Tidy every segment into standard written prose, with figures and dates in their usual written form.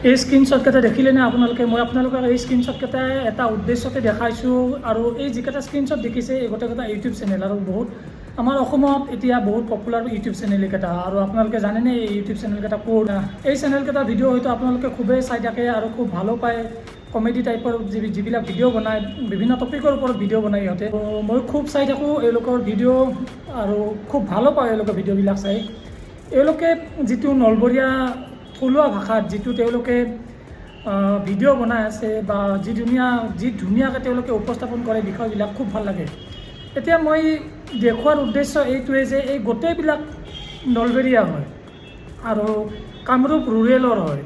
এই স্ক্ৰীনশ্বটকেইটা দেখিলেনে আপোনালোকে? মই আপোনালোকক এই স্ক্ৰীনশ্বটকেইটা এটা উদ্দেশ্যতে দেখাইছোঁ। আৰু এই যিকেইটা স্ক্ৰীনশ্বট দেখিছে এই গোটেইকেইটা ইউটিউব চেনেল, আৰু বহুত আমাৰ অসমত এতিয়া বহুত পপুলাৰ ইউটিউব চেনেল এইকেইটা। আৰু আপোনালোকে জানেনে এই ইউটিউব চেনেলকেইটা ক'ত? এই চেনেলকেইটা ভিডিঅ' হয়তো আপোনালোকে খুবেই চাই থাকে আৰু খুব ভালো পায়। কমেডি টাইপৰ যিবিলাক ভিডিঅ' বনায়, বিভিন্ন টপিকৰ ওপৰত ভিডিঅ' বনায় ইহঁতে। মই খুব চাই থাকোঁ এওঁলোকৰ ভিডিঅ' আৰু খুব ভালো পাওঁ এওঁলোকৰ ভিডিঅ'বিলাক চাই। এওঁলোকে যিটো নলবৰীয়া থলুৱা ভাষাত যিটো তেওঁলোকে ভিডিঅ' বনাই আছে বা যি ধুনীয়াকৈ তেওঁলোকে উপস্থাপন কৰে বিষয়বিলাক খুব ভাল লাগে। এতিয়া মই দেখুৱাৰ উদ্দেশ্য এইটোৱে যে এই গোটেইবিলাক নলবেৰীয়া হয় আৰু কামৰূপ ৰুৰেলৰ হয়।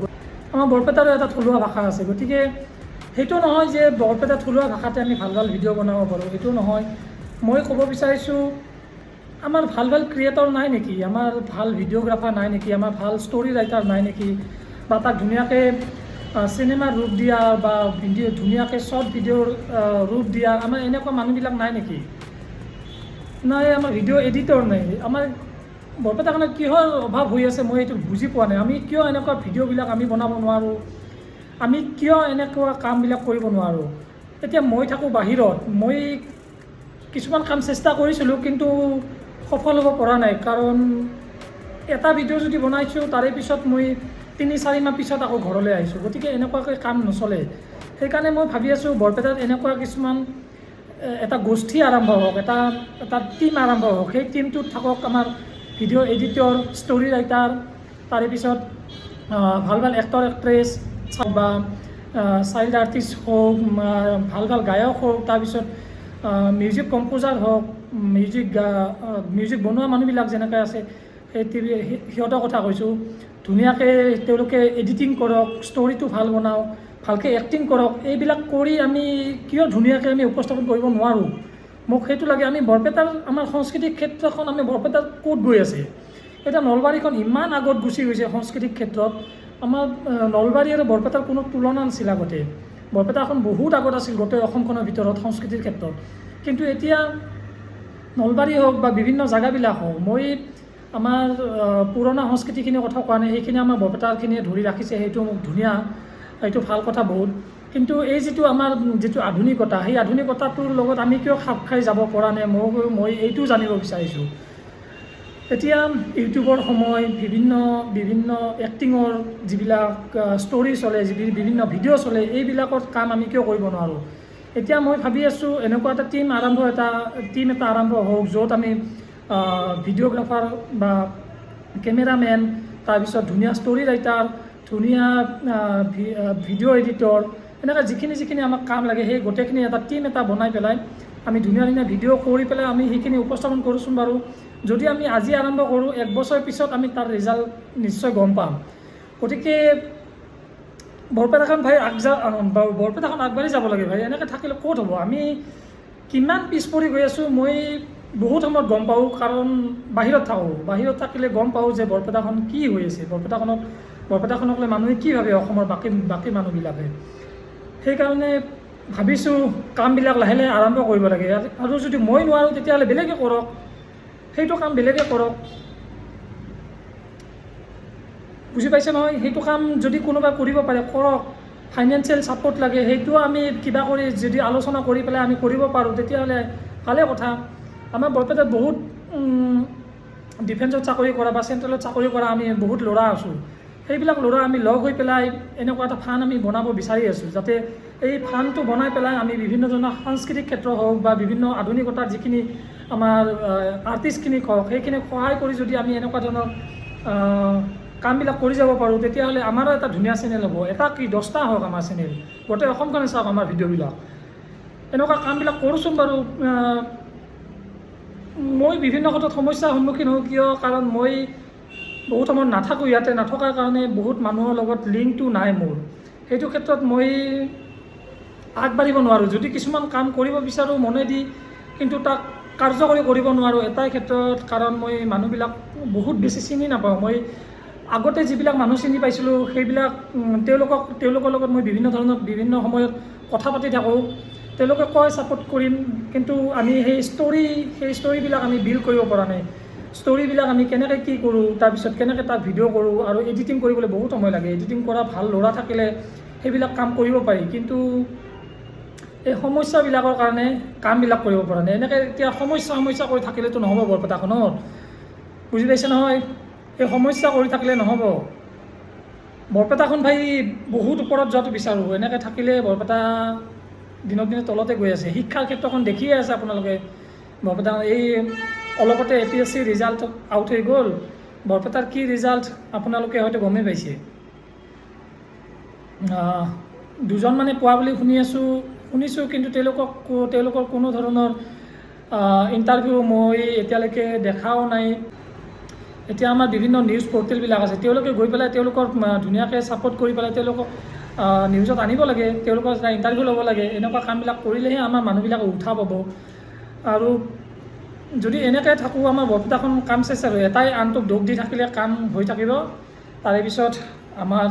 আমাৰ বৰপেটাৰো এটা থলুৱা ভাষা আছে, গতিকে সেইটো নহয় যে বৰপেটা থলুৱা ভাষাতে আমি ভাল ভাল ভিডিঅ' বনাব পাৰোঁ, সেইটো নহয়। মই ক'ব বিচাৰিছোঁ আমাৰ ভাল ভাল ক্ৰিয়েটৰ নাই নেকি, আমাৰ ভাল ভিডিঅ'গ্ৰাফাৰ নাই নেকি, আমাৰ ভাল ষ্টৰি ৰাইটাৰ নাই নেকি, বা তাক ধুনীয়াকৈ চিনেমাৰ ৰূপ দিয়া বা ধুনীয়াকৈ শ্বৰ্ট ভিডিঅ'ৰ ৰূপ দিয়া আমাৰ এনেকুৱা মানুহবিলাক নাই নেকি? নাই, আমাৰ ভিডিঅ' এডিটৰ নাই। আমাৰ বৰপেটাখনত কিহৰ অভাৱ হৈ আছে মই এইটো বুজি পোৱা নাই। আমি কিয় এনেকুৱা ভিডিঅ'বিলাক আমি বনাব নোৱাৰোঁ? আমি কিয় এনেকুৱা কামবিলাক কৰিব নোৱাৰোঁ? এতিয়া মই থাকোঁ বাহিৰত, মই কিছুমান কাম চেষ্টা কৰিছিলোঁ কিন্তু সফল হ'ব পৰা নাই। কাৰণ এটা ভিডিঅ' যদি বনাইছোঁ তাৰে পিছত মই 3-4 মাহ পিছত আকৌ ঘৰলৈ আহিছোঁ, গতিকে এনেকুৱাকৈ কাম নচলে। সেইকাৰণে মই ভাবি আছোঁ বৰপেটাত এনেকুৱা কিছুমান এটা গোষ্ঠী আৰম্ভ হওক, এটা টীম আৰম্ভ হওক। সেই টীমটোত থাকক আমাৰ ভিডিঅ' এডিটৰ, ষ্টৰি ৰাইটাৰ, তাৰে পিছত ভাল ভাল এক্টৰ এক্ট্ৰেছ বা চাইল্ড আৰ্টিষ্ট হওক, ভাল ভাল গায়ক হওক, তাৰপিছত মিউজিক কম্প'জাৰ হওক, মিউজিক বনোৱা মানুহবিলাক যেনেকৈ আছে সেই সিহঁতৰ কথা কৈছোঁ। ধুনীয়াকৈ তেওঁলোকে এডিটিং কৰক, ষ্টৰিটো ভাল বনাওক, ভালকৈ এক্টিং কৰক। এইবিলাক কৰি আমি কিয় ধুনীয়াকৈ আমি উপস্থাপন কৰিব নোৱাৰোঁ? মোক সেইটো লাগে। আমি বৰপেটাৰ আমাৰ সাংস্কৃতিক ক্ষেত্ৰখন আমি বৰপেটাত ক'ত গৈ আছে? এতিয়া নলবাৰীখন ইমান আগত গুচি গৈছে সংস্কৃতিক ক্ষেত্ৰত। আমাৰ নলবাৰী আৰু বৰপেটাৰ কোনো তুলনা নাছিল আগতে। বৰপেটাখন বহুত আগত আছিল গোটেই অসমখনৰ ভিতৰত সংস্কৃতিৰ ক্ষেত্ৰত। কিন্তু এতিয়া নলবাৰী হওক বা বিভিন্ন জেগাবিলাক হওক, মই আমাৰ পুৰণা সংস্কৃতিখিনিৰ কথা কোৱা নাই, সেইখিনি আমাৰ বৰপেটাৰখিনিয়ে ধৰি ৰাখিছে, সেইটো মোক ধুনীয়া, সেইটো ভাল কথা বহুত। কিন্তু এই যিটো আমাৰ যিটো আধুনিকতা, সেই আধুনিকতাটোৰ লগত আমি কিয় খাপ খাই যাব পৰা নাই মই এইটো জানিব বিচাৰিছোঁ। এতিয়া ইউটিউবৰ সময়, বিভিন্ন এক্টিঙৰ যিবিলাক ষ্টৰি চলে, বিভিন্ন ভিডিঅ' চলে, এইবিলাকৰ কাম আমি কিয় কৰিব নোৱাৰোঁ? এতিয়া মই ভাবি আছোঁ এনেকুৱা এটা টীম এটা আৰম্ভ হওক, য'ত আমি ভিডিঅ'গ্ৰাফাৰ বা কেমেৰামেন, তাৰপিছত ধুনীয়া ষ্টৰি ৰাইটাৰ, ধুনীয়া ভিডিঅ' এডিটৰ, এনেকৈ যিখিনি আমাক কাম লাগে সেই গোটেইখিনি এটা টীম এটা বনাই পেলাই আমি ধুনীয়া ভিডিঅ' কৰি পেলাই আমি সেইখিনি উপস্থাপন কৰোঁচোন বাৰু। যদি আমি আজি আৰম্ভ কৰোঁ, 1 বছৰ পিছত আমি তাৰ ৰিজাল্ট নিশ্চয় গম পাম। গতিকে বৰপেটাখন আগবাঢ়ি যাব লাগে ভাই। এনেকৈ থাকিলে ক'ত হ'ব? আমি কিমান পিছ পৰি গৈ আছোঁ মই বহুত সময়ত গম পাওঁ, কাৰণ বাহিৰত থাকোঁ। বাহিৰত থাকিলে গম পাওঁ যে বৰপেটাখন কি হৈ আছে, বৰপেটাখনক লৈ মানুহে কি ভাবে, অসমৰ বাকী মানুহবিলাকে। সেইকাৰণে ভাবিছোঁ কামবিলাক লাহে লাহে আৰম্ভ কৰিব লাগে। আৰু যদি মই নোৱাৰোঁ তেতিয়াহ'লে বেলেগে কৰক, সেইটো কাম বেলেগে কৰক। বুজি পাইছে নহয়? সেইটো কাম যদি কোনোবাই কৰিব পাৰে কৰক। ফাইনেন্সিয়েল ছাপৰ্ট লাগে, সেইটোও আমি কিবা কৰি যদি আলোচনা কৰি পেলাই আমি কৰিব পাৰোঁ তেতিয়াহ'লে ভালে কথা। আমাৰ বৰপেটাত বহুত ডিফেন্সত চাকৰি কৰা বা চেণ্ট্ৰেলত চাকৰি কৰা আমি বহুত ল'ৰা আছোঁ। সেইবিলাক ল'ৰা আমি লগ হৈ পেলাই এনেকুৱা এটা ফাণ্ড আমি বনাব বিচাৰি আছোঁ, যাতে এই ফাণ্ডটো বনাই পেলাই আমি বিভিন্ন ধৰণৰ সাংস্কৃতিক ক্ষেত্ৰ হওক বা বিভিন্ন আধুনিকতাৰ যিখিনি আমাৰ আৰ্টিষ্টখিনিক হওক, সেইখিনিক সহায় কৰি যদি আমি এনেকুৱা ধৰণৰ কামবিলাক কৰি যাব পাৰোঁ, তেতিয়াহ'লে আমাৰো এটা ধুনীয়া চেনেল হ'ব। এটা কি 10টা হওক আমাৰ চেনেল, গোটেই অসমখনে চাওক আমাৰ ভিডিঅ'বিলাক। এনেকুৱা কামবিলাক কৰোঁচোন বাৰু। মই বিভিন্ন ক্ষেত্ৰত সমস্যাৰ সন্মুখীন হওঁ, কিয়? কাৰণ মই বহুত সময়ত নাথাকোঁ ইয়াতে, নথকাৰ কাৰণে বহুত মানুহৰ লগত লিংকটো নাই মোৰ। সেইটো ক্ষেত্ৰত মই আগবাঢ়িব নোৱাৰোঁ। যদি কিছুমান কাম কৰিব বিচাৰোঁ মনেদি, কিন্তু তাক কাৰ্যকৰী কৰিব নোৱাৰোঁ এটাই ক্ষেত্ৰত, কাৰণ মই মানুহবিলাক বহুত বেছি চিনি নাপাওঁ। মই আগতে যিবিলাক মানুহ চিনি পাইছিলোঁ সেইবিলাক তেওঁলোকৰ লগত মই বিভিন্ন সময়ত কথা পাতি থাকোঁ। তেওঁলোকে কয় ছাপোৰ্ট কৰিম, কিন্তু আমি সেই ষ্টৰিবিলাক আমি বিল্ড কৰিব পৰা নাই। ষ্টৰিবিলাক আমি কেনেকৈ কি কৰোঁ, তাৰপিছত কেনেকৈ তাক ভিডিঅ' কৰোঁ, আৰু এডিটিং কৰিবলৈ বহুত সময় লাগে। এডিটিং কৰা ভাল ল'ৰা থাকিলে সেইবিলাক কাম কৰিব পাৰি, কিন্তু এই সমস্যাবিলাকৰ কাৰণে কামবিলাক কৰিব পৰা নাই। এনেকৈ এতিয়া সমস্যা কৰি থাকিলেতো নহ'ব বৰপেটাখনত, বুজি পাইছে নহয়? এই সমস্যা কৰি থাকিলে নহ'ব। বৰপেটাখন ভাই বহুত ওপৰত যোৱাটো বিচাৰোঁ। এনেকৈ থাকিলে বৰপেটা দিনক দিনে তলতে গৈ আছে। শিক্ষাৰ ক্ষেত্ৰখন দেখিয়ে আছে আপোনালোকে। বৰপেটা এই অলপতে APSC ৰিজাল্ট আউট হৈ গ'ল। বৰপেটাৰ কি ৰিজাল্ট আপোনালোকে হয়তো গমেই পাইছে। দুজন মানে পোৱা বুলি শুনিছোঁ, কিন্তু তেওঁলোকৰ কোনো ধৰণৰ ইণ্টাৰভিউ মই এতিয়ালৈকে দেখাও নাই। এতিয়া আমাৰ বিভিন্ন নিউজ পৰ্টেলবিলাক আছে, তেওঁলোকে গৈ পেলাই তেওঁলোকৰ ধুনীয়াকৈ ছাপোৰ্ট কৰি পেলাই তেওঁলোকক নিউজত আনিব লাগে, তেওঁলোকৰ এটা ইণ্টাৰভিউ ল'ব লাগে। এনেকুৱা কামবিলাক কৰিলেহে আমাৰ মানুহবিলাকে উঠা পাব। আৰু যদি এনেকৈ থাকোঁ, আমাৰ বৰপেটাখন কাম চেচ আৰু এটাই আনটোক দোষ দি থাকিলে কাম হৈ থাকিব। তাৰে পিছত আমাৰ